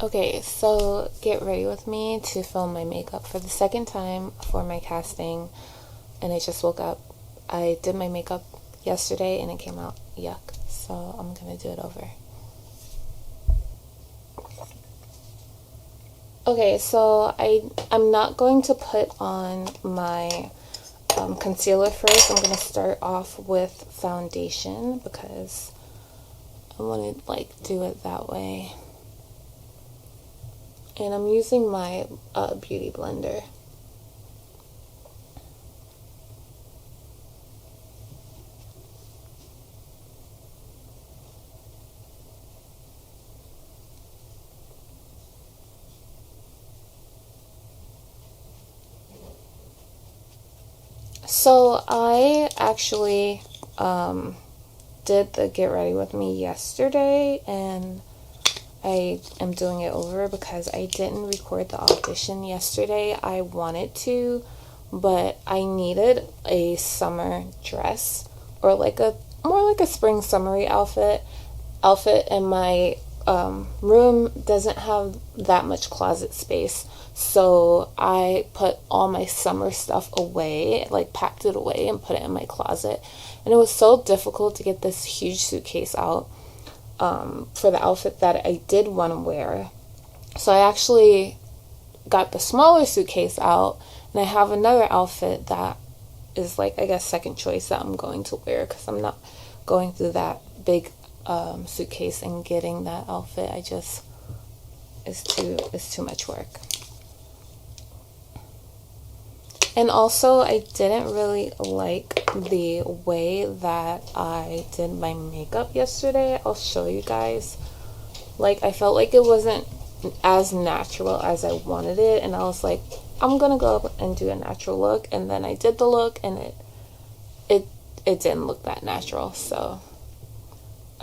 Okay, so get ready with me to film my makeup for the second time for my casting, and I just woke up. I did my makeup yesterday and it came out yuck, so I'm gonna do it over. Okay, so I'm not going to put on my concealer first. I'm gonna start off with foundation because I want to do it that way. And I'm using my beauty blender. So I actually did the Get Ready With Me yesterday, and I am doing it over because I didn't record the audition yesterday. I wanted to, but I needed a summer dress or more like a spring summery outfit, and my room doesn't have that much closet space, so I put all my summer stuff away, packed it away and put it in my closet. And it was so difficult to get this huge suitcase out for the outfit that I did want to wear. So I actually got the smaller suitcase out, and I have another outfit that is I guess second choice that I'm going to wear because I'm not going through that big suitcase and getting that outfit. It's too much work. And also, I didn't really like the way that I did my makeup yesterday. I'll show you guys. I felt like it wasn't as natural as I wanted it, and I was like, I'm gonna go up and do a natural look. And then I did the look, and it didn't look that natural. So,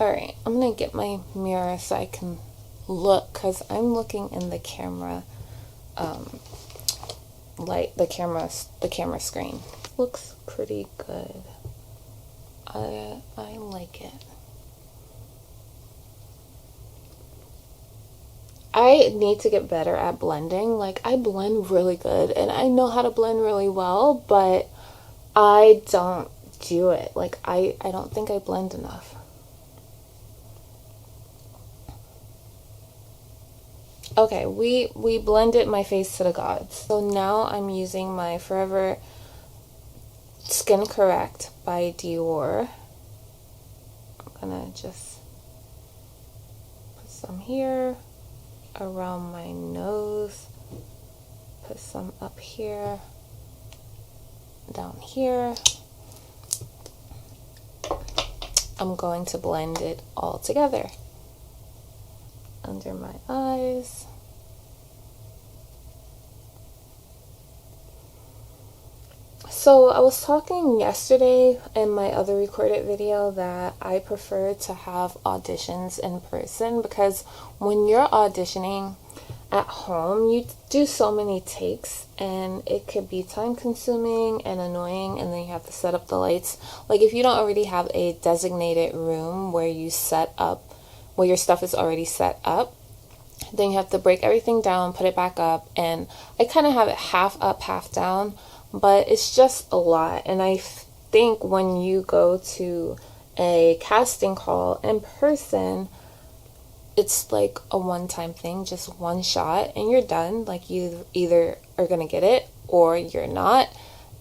alright, I'm gonna get my mirror so I can look, because I'm looking in the camera, the camera screen. Looks pretty good. I like it. I need to get better at blending. I blend really good and I know how to blend really well, but I don't do it. I don't think I blend enough. Okay, we blended my face to the gods. So now I'm using my Forever Skin Correct by Dior. I'm gonna just put some here around my nose, put some up here, down here. I'm going to blend it all together under my eyes. So I was talking yesterday in my other recorded video that I prefer to have auditions in person, because when you're auditioning at home, you do so many takes and it could be time consuming and annoying, and then you have to set up the lights. If you don't already have a designated room where you set up, where your stuff is already set up, then you have to break everything down, put it back up, and I kind of have it half up, half down. But it's just a lot, and I think when you go to a casting call in person, it's a one-time thing, just one shot, and you're done. You either are gonna get it or you're not,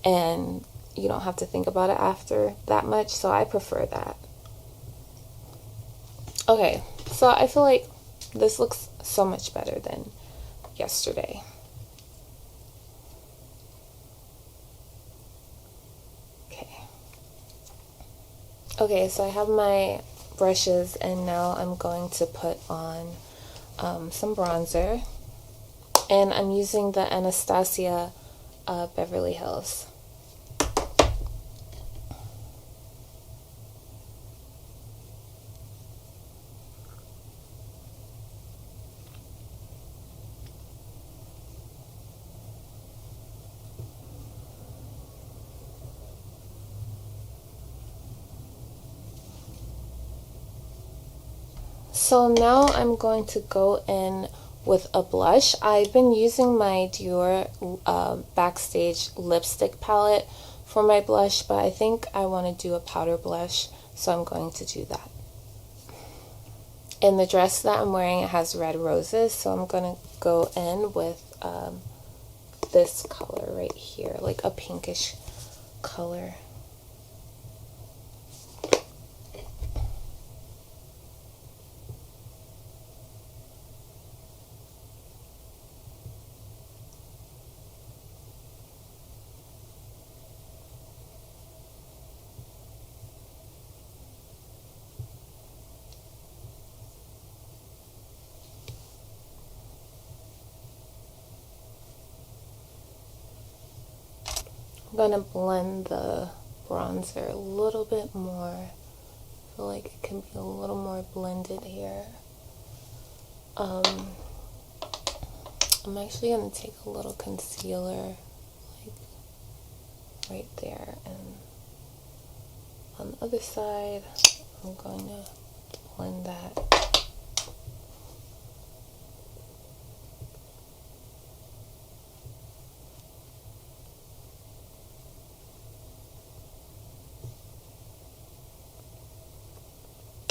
and you don't have to think about it after that much, so I prefer that. Okay, so I feel like this looks so much better than yesterday. Okay, so I have my brushes, and now I'm going to put on some bronzer, and I'm using the Anastasia Beverly Hills. So now I'm going to go in with a blush. I've been using my Dior Backstage lipstick palette for my blush, but I think I want to do a powder blush, so I'm going to do that. And the dress that I'm wearing, it has red roses, so I'm going to go in with this color right here, like a pinkish color. I'm gonna blend the bronzer a little bit more. I feel like it can be a little more blended here. I'm actually gonna take a little concealer, like right there, and on the other side, I'm going to blend that.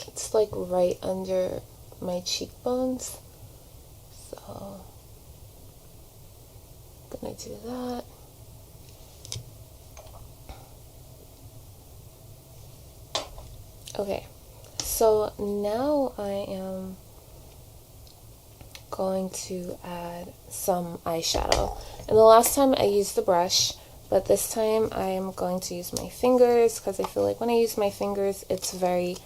It's like right under my cheekbones, so I'm gonna do that. Okay, so now I am going to add some eyeshadow. And the last time I used the brush, but this time I am going to use my fingers, because I feel like when I use my fingers it's very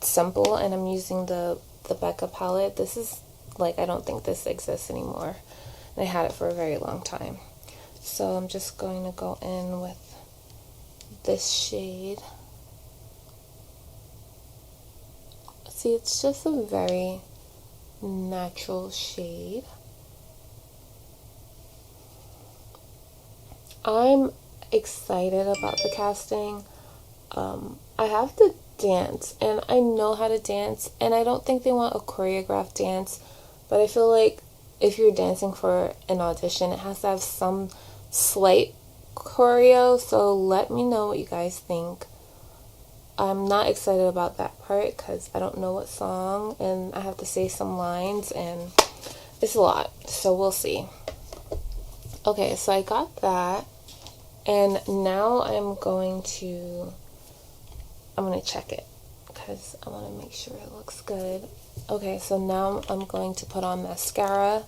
simple, and I'm using the Becca palette. This is like, I don't think this exists anymore, and I had it for a very long time. So I'm just going to go in with this shade. See, it's just a very natural shade. I'm excited about the casting. I have to dance, and I know how to dance, and I don't think they want a choreographed dance, but I feel like if you're dancing for an audition, it has to have some slight choreo, so let me know what you guys think. I'm not excited about that part because I don't know what song, and I have to say some lines, and it's a lot, so we'll see. Okay, so I got that, and now I'm going to check it because I want to make sure it looks good. Okay, so now I'm going to put on mascara.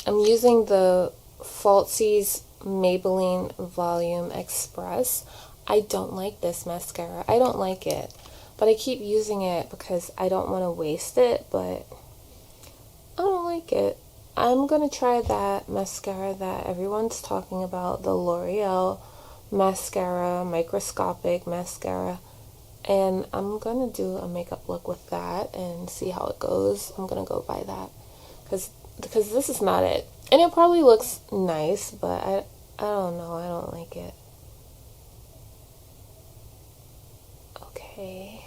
I'm using the Falsies Maybelline Volume Express. I don't like this mascara. I don't like it, but I keep using it because I don't want to waste it, but I don't like it. I'm going to try that mascara that everyone's talking about, the L'Oreal mascara, microscopic mascara, and I'm going to do a makeup look with that and see how it goes. I'm going to go buy that because this is not it. And it probably looks nice, but I don't know. I don't like it. Okay.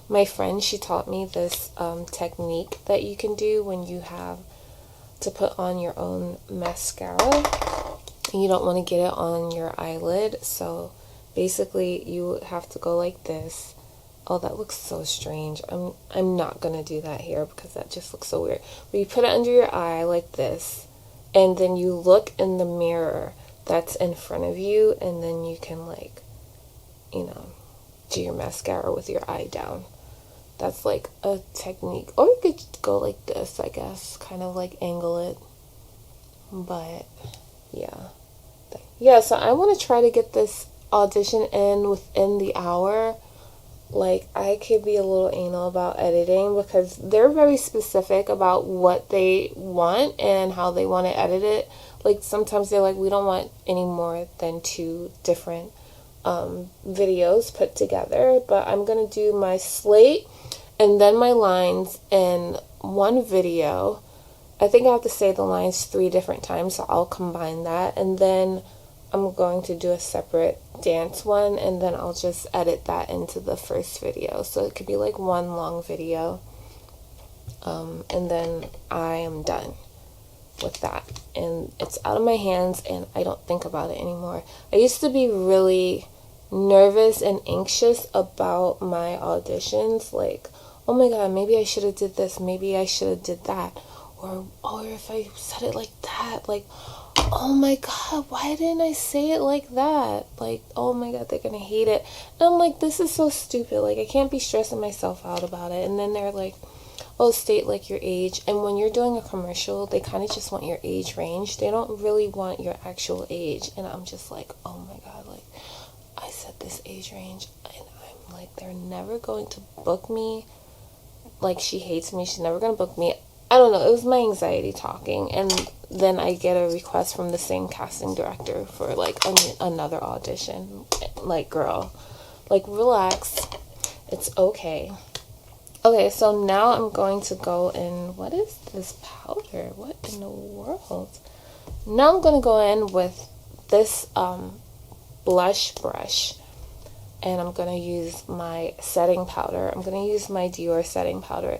My friend, she taught me this technique that you can do when you have to put on your own mascara and you don't want to get it on your eyelid. So basically you have to go like this. Oh, that looks so strange. I'm not gonna do that here because that just looks so weird. But you put it under your eye like this, and then you look in the mirror that's in front of you, and then you can, like, you know, do your mascara with your eye down. That's like a technique. Or you could go like this, I guess, kind of like angle it. But yeah, so I want to try to get this audition in within the hour. Like, I could be a little anal about editing because they're very specific about what they want and how they want to edit it. Like, sometimes they're like, we don't want any more than 2 different videos put together, but I'm going to do my slate and then my lines in one video. I think I have to say the lines 3 different times, so I'll combine that. And then I'm going to do a separate dance one, and then I'll just edit that into the first video. So it could be like one long video, and then I am done with that. And it's out of my hands, and I don't think about it anymore. I used to be really nervous and anxious about my auditions, like, oh my god, maybe I should have did this, maybe I should have did that, or if I said it like that, like, oh my god, why didn't I say it like that? Like, oh my god, they're gonna hate it. And I'm like, this is so stupid. Like, I can't be stressing myself out about it. And then they're like, oh, state like your age. And when you're doing a commercial, they kind of just want your age range. They don't really want your actual age. And I'm just like, oh my god, like, I said this age range, and I'm like, they're never going to book me. Like, she hates me. She's never gonna book me. I don't know, it was my anxiety talking. And then I get a request from the same casting director for like another audition. Like, girl, like, relax, it's okay. Okay, so now I'm going to go in, what is this powder? What in the world? Now I'm going to go in with this blush brush, and I'm going to use my setting powder. I'm going to use my Dior setting powder.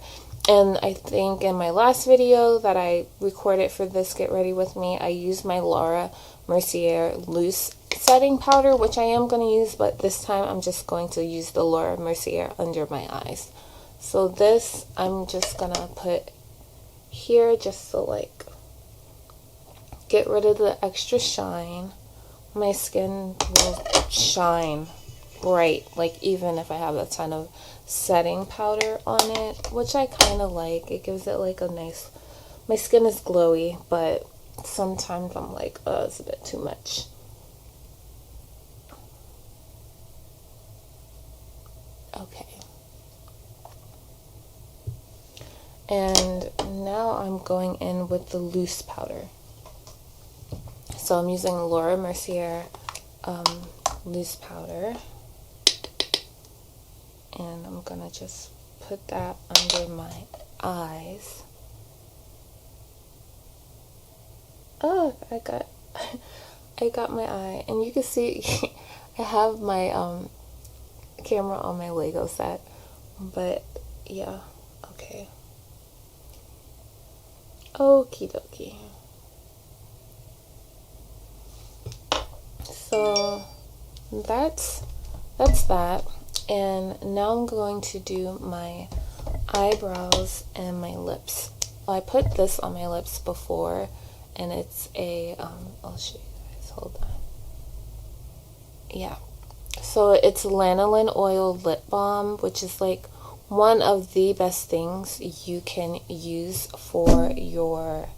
And I think in my last video that I recorded for this Get Ready With Me, I used my Laura Mercier loose setting powder, which I am going to use, but this time I'm just going to use the Laura Mercier under my eyes. So this I'm just going to put here just to like get rid of the extra shine. My skin will shine bright, like even if I have a ton of setting powder on it, which I kind of like. It gives it like a nice, my skin is glowy, but sometimes I'm like, oh, it's a bit too much. Okay. And now I'm going in with the loose powder. So I'm using Laura Mercier loose powder. And I'm gonna just put that under my eyes. Oh, I got my eye, and you can see I have my camera on my Lego set, but yeah, okay. Okie dokie. So that's that. And now I'm going to do my eyebrows and my lips. I put this on my lips before, and it's a, I'll show you guys, hold on. Yeah. So it's lanolin oil lip balm, which is like one of the best things you can use for your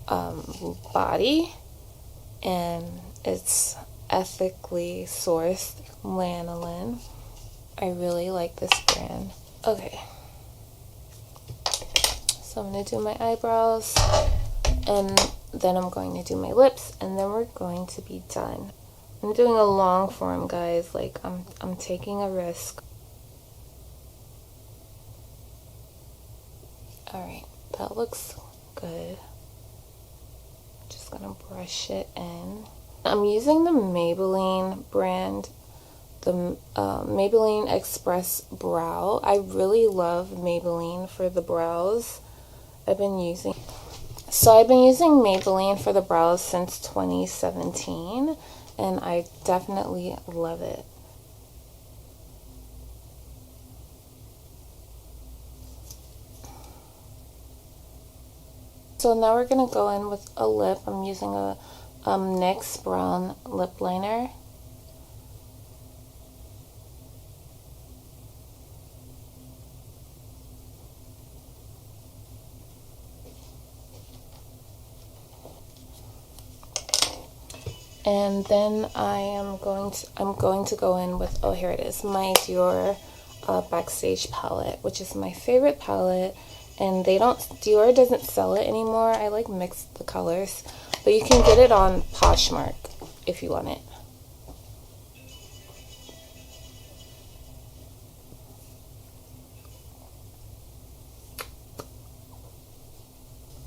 body. And it's ethically sourced lanolin. I really like this brand. Okay. So I'm going to do my eyebrows, and then I'm going to do my lips, and then we're going to be done. I'm doing a long form, guys. Like, I'm taking a risk. Alright, that looks good. Just gonna brush it in. I'm using the Maybelline brand, the Maybelline Express Brow. I really love Maybelline for the brows. I've been using Maybelline for the brows since 2017, and I definitely love it. So now we're going to go in with a lip. I'm using a NYX brown lip liner. And then I'm going to go in with, oh, here it is, my Dior Backstage palette, which is my favorite palette. And Dior doesn't sell it anymore. I like mix the colors, but you can get it on Poshmark if you want it.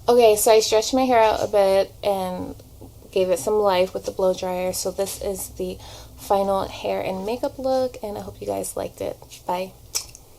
Okay, so I stretched my hair out a bit and gave it some life with the blow dryer. So this is the final hair and makeup look, and I hope you guys liked it. Bye.